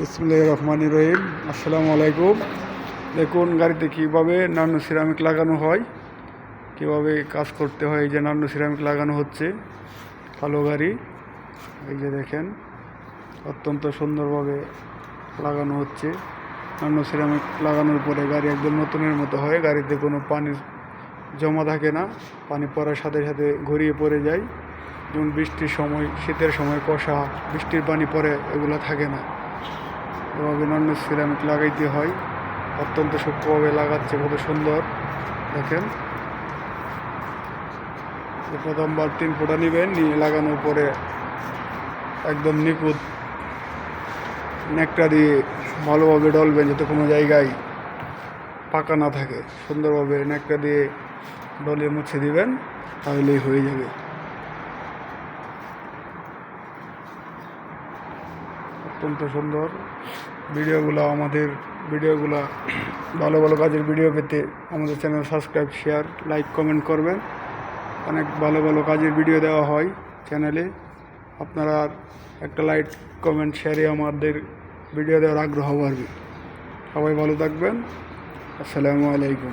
বিসমিল্লাহির রহমানির রহিম। আসসালামু আলাইকুম। দেখুন গাড়িতে কীভাবে নানো সিরামিক লাগানো হয়, কীভাবে কাজ করতে হয়। এই যে নানো সিরামিক লাগানো হচ্ছে, কালো গাড়ি। এই যে দেখেন, অত্যন্ত সুন্দরভাবে লাগানো হচ্ছে। নানো সিরামিক লাগানোর পরে গাড়ি একদম নতুনের মতো হয়। গাড়িতে কোনো পানি জমা থাকে না, পানি পড়ার সাথে সাথে গড়িয়ে পড়ে যায়। যেমন বৃষ্টির সময়, শীতের সময় কষা বৃষ্টির পানি পড়ে, এগুলো থাকে না। এভাবে নানো সিরামিক লাগাইতে হয়। অত্যন্ত সূক্ষ্মভাবে লাগাচ্ছে, কত সুন্দর দেখেন। প্রথমবার 3 ফোঁটা নেবেন, নিয়ে লাগানোর পরে একদম নিখুঁত ন্যাকড়া দিয়ে ভালোভাবে ডলবেন, যাতে কোনো জায়গায় পাকা না থাকে। সুন্দরভাবে ন্যাকড়া দিয়ে ডলে মুছে দিবেন, তাহলেই হয়ে যাবে। অত্যন্ত সুন্দর আমাদের ভিডিওগুলো ভালো ভালো কাজের ভিডিও পেতে আমাদের channel subscribe, share, like, comment করবেন। অনেক ভালো ভালো কাজের ভিডিও দেওয়া হয় চ্যানেলে। আপনারা একটা লাইক, কমেন্ট, শেয়ারে আমাদের ভিডিও দেওয়ার আগ্রহ বাড়বে। সবাই ভালো থাকবেন। আসসালামু আলাইকুম।